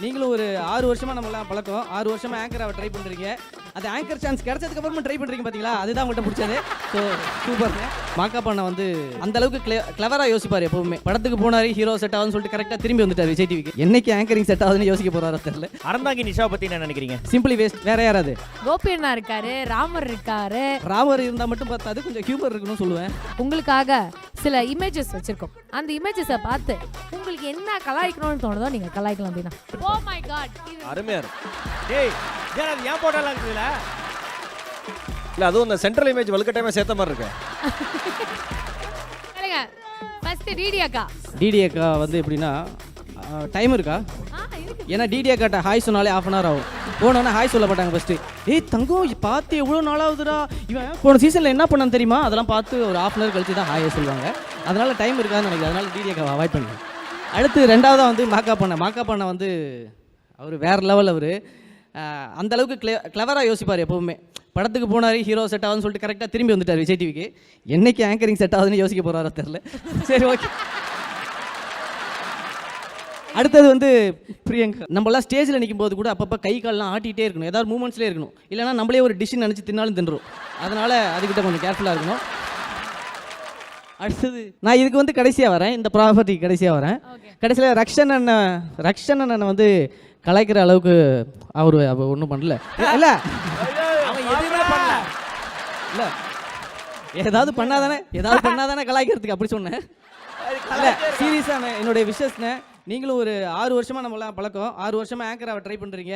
நீங்களும் ஒரு 6 வருஷமாக நம்மளாம் பழக்கம், 6 வருஷமாக ஆங்கராக ட்ரை பண்ணுறீங்க. அது ஆங்கர் சான்ஸ் கிடைச்சதுக்கு அப்புறமா ட்ரை பண்ணுறீங்க பார்த்தீங்களா, அதுதான் உங்கள்கிட்ட பிடிச்சது. ஸோ சூப்பர்ங்க. மாக்காப் அண்ணா வந்து அந்த அளவுக்கு கிளவராக யோசிப்பார். எப்பவுமே படத்துக்கு போனார், ஹீரோ செட் ஆகுதுன்னு சொல்லிட்டு கரெக்டாக திரும்பி வந்துட்டார் விஜய் டிவிக்கு. என்னைக்கு ஆங்கரிங் செட் ஆகுதுன்னு யோசிக்க போகிறாரோ தெரியல. அறந்தாங்கி நிஷாவை பற்றி என்ன நினைக்கிறீங்க? Simply waste. வேற யாராவது? கோபி அண்ணா இருக்காரு, ராமர் இருக்காரு. ராமர் இருந்தால் மட்டும் பார்த்தாது கொஞ்சம் ஹியூமர் இருக்குன்னு சொல்லுவேன். உங்களுக்காக சில இமேஜஸ் வச்சிருக்கோம். அந்த இமேஜஸை பார்த்து உங்களுக்கு என்ன கலாய்க்கணும்னு தோணுதோ நீங்க கலாய்க்கலாம். அப்படின்னா ஓ மை காட், அருமையா இருக்கு. டேய் அது ஏன் போட்டாலாம் இருக்குதுல? இல்லை, அதுவும் அந்த சென்ட்ரல் இமேஜ் வலுக்கட்டாயமா சேர்த்த மாதிரி இருக்கு. சரிங்க, ஃபர்ஸ்ட் டிடி அக்கா. டிடி அக்கா வந்து எப்படின்னா டைம் இருக்கா? ஏன்னா டிடி அக்காட்ட ஹாய் சொன்னாலே ½ அன் ஹவர் ஆகும். போனோன்னா ஹாய் சொல்ல மாட்டாங்க ஃபஸ்ட்டு. ஏய் தங்கம் பார்த்து எவ்வளோ நாளாகுதுடா, இவன் போன சீசனில் என்ன பண்ணான்னு தெரியுமா, அதெல்லாம் பார்த்து ஒரு ½ அன் ஹவர் கழிச்சு தான் ஹாயை சொல்லுவாங்க. அதனால் டைம் இருக்காதுன்னு நினைக்கிறேன். அதனால் டிடி அக்காவை அவாய்ட் பண்ணுங்க. அடுத்து ரெண்டாவதாக வந்து மாக்காப் அண்ணா வந்து அவர் வேறு லெவல். அவர் அந்தளவுக்கு கிளவராக யோசிப்பார். எப்போவுமே படத்துக்கு போனார், ஹீரோ செட் ஆகுதுன்னு சொல்லிட்டு கரெக்டாக திரும்பி வந்துட்டார் விஜய் டிவிக்கு. என்னைக்கு ஆங்கரிங் செட் ஆகுதுன்னு யோசிக்க போகிறாரோ தெரில. சரி, ஓகே. அடுத்தது வந்து பிரியங்கா. நம்மளாம் ஸ்டேஜில் நிற்கும் போது கூட அப்பப்போ கை கால்லாம் ஆட்டிகிட்டே இருக்கணும், ஏதாவது மூமெண்ட்ஸ்லேயே இருக்கணும். இல்லைனா நம்மளே ஒரு டிஷ் நினச்சி தின்னாலும் தின்றும். அதனால் அதுக்கிட்ட கொஞ்சம் கேர்ஃபுல்லாக இருக்கணும். அடுத்தது நான் இதுக்கு வந்து கடைசியாக வரேன், இந்த ப்ராப்பர்ட்டிக்கு கடைசியாக வரேன். கடைசியில் ரக்ஷன் அண்ணன் வந்து கலாய்க்கிற அளவுக்கு அவர் ஒன்றும் பண்ணல. இல்லை இல்லை, ஏதாவது பண்ணாதானே கலாய்க்கிறதுக்கு அப்படி சொன்னேன். இல்லை, சீரியஸான என்னுடைய விஷஸ்னே. நீங்களும் ஒரு 6 வருஷமாக நம்மளாம் பழக்கம், 6 வருஷமாக ஆங்கராக ட்ரை பண்ணுறீங்க.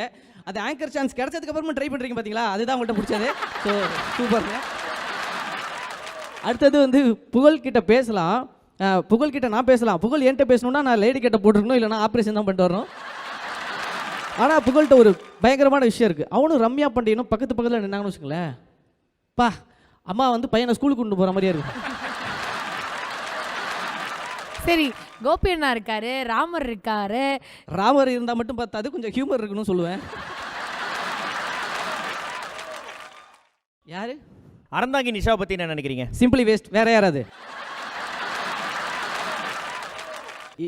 அது ஆங்கர் சான்ஸ் கிடைச்சதுக்கு அப்புறமா ட்ரை பண்ணுறீங்க பார்த்தீங்களா, அதுதான் உங்கள்கிட்ட பிடிச்சது. ஸோ சூப்பர்ங்க. அடுத்தது வந்து புகழ்கிட்ட பேசலாம். புகழ்கிட்ட நான் பேசலாம். புகழ் என்கிட்ட பேசணுன்னா நான் லேடி கிட்ட போட்டுருக்கணும், இல்லைனா ஆப்ரேஷன் தான் பண்ணிட்டு வரணும். ஆனால் புகழ்கிட்ட ஒரு பயங்கரமான விஷயம் இருக்குது. அவனும் ரம்யா பண்டிகைனும் பக்கத்தில் நின்னாங்கன்னு வச்சுக்கோங்களேன், பா அம்மா வந்து பையனை ஸ்கூலுக்கு கொண்டு போகிற மாதிரியே இருக்கும். சரி, கோபி அண்ணா இருக்காரு, ராமர் இருக்காரு. ராமர் இருந்தால் மட்டும் பார்த்தாது கொஞ்சம் ஹியூமர் இருக்குன்னு சொல்லுவேன். யாரு? அறந்தாங்கி நிஷாவை பற்றி என்ன நினைக்கிறீங்க? Simply waste. வேற யாராவது?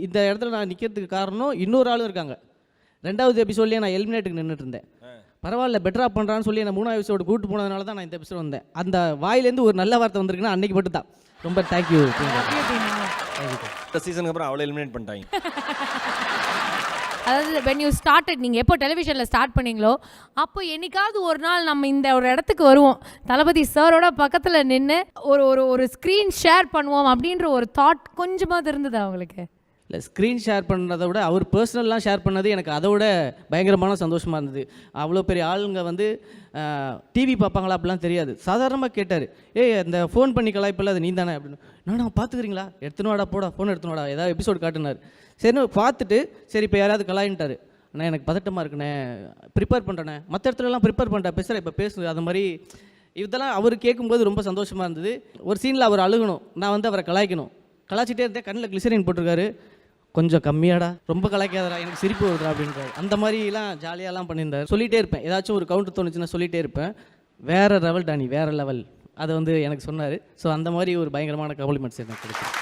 இந்த இடத்துல நான் நிற்கிறதுக்கு காரணம் இன்னொரு ஆளும் இருக்காங்க. 2வது எபிசோட்லேயே நான் எலிமினேட்டுக்கு நின்றுட்டு இருந்தேன். பரவாயில்ல பெட்டராக பண்ணுறான்னு சொல்லி என்னை 3வது எபிசோடு கூப்பிட்டு போனதுனால தான் நான் இந்த எபிசோட் வந்தேன். அந்த வாயிலேருந்து ஒரு நல்ல வார்த்தை வந்திருக்குன்னா அன்னைக்கு மட்டும் தான். ரொம்ப தேங்க்யூ. இந்த சீசனுக்கு அப்புறம் அவளை எலிமினேட் பண்ணிட்டாங்க. அதாவது when you started, நீங்கள் எப்போ டெலிவிஷனில் ஸ்டார்ட் பண்ணீங்களோ அப்போ என்னைக்காவது ஒரு நாள் நம்ம இந்த ஒரு இடத்துக்கு வருவோம், தளபதி சாரோட பக்கத்தில் நின்று ஒரு ஸ்க்ரீன் ஷேர் பண்ணுவோம் அப்படின்ற ஒரு தாட் கொஞ்சமாக இருந்தது அவங்களுக்கு? இல்லை, ஸ்க்ரீன் ஷேர் பண்ணுறதை விட அவர் பர்சனல்லாம் ஷேர் பண்ணது எனக்கு அதை விட பயங்கரமான சந்தோஷமாக இருந்தது. அவ்வளோ பெரிய ஆளுங்க வந்து டிவி பார்ப்பாங்களா அப்படிலாம் தெரியாது. சாதாரணமாக கேட்டார், ஏய் அந்த ஃபோன் பண்ணி கலாய்ப்பில் அது நீ தானே அப்படின்னு. நான் பார்த்துக்கிறீங்களா, எடுத்துன்னு வாடா, போடா ஃபோன் எடுத்துன்னு வாடா, ஏதாவது எபிசோடு காட்டுனார். சரின்னு பார்த்துட்டு சரி இப்போ யாராவது கலாயின்ட்டார். ஆனால் எனக்கு பதட்டமாக இருக்குண்ணே, ப்ரிப்பேர் பண்ணுறேண்ணே, மற்ற இடத்துலலாம் ப்ரிப்பேர் பண்ணுறேன், பேசுகிறேன் இப்போ பேசு, அது மாதிரி இதெல்லாம் அவர் கேட்கும்போது ரொம்ப சந்தோஷமாக இருந்தது. ஒரு சீனில் அவர் அழுகணும், நான் வந்து அவரை கலாய்க்கணும். கலாய்ச்சிட்டே இருந்தேன், கண்ணில் கிளிசரின் போட்டிருக்காரு, கொஞ்சம் கம்மியாடா, ரொம்ப கலாய்க்காதடா, எனக்கு சிரிப்பு வருதுடா அப்படின்றாரு. அந்த மாதிரிலாம் ஜாலியாலாம் பண்ணியிருந்தார். சொல்லிகிட்டே இருப்பேன், ஏதாச்சும் ஒரு கவுண்டர் தோணுச்சுன்னா சொல்லிகிட்டே இருப்பேன். வேறு லெவல் டானி, வேறு லெவல், அதை வந்து எனக்கு சொன்னார். ஸோ அந்த மாதிரி ஒரு பயங்கரமான காம்ப்ளிமெண்ட்ஸ் எனக்கு கிடைக்கும்.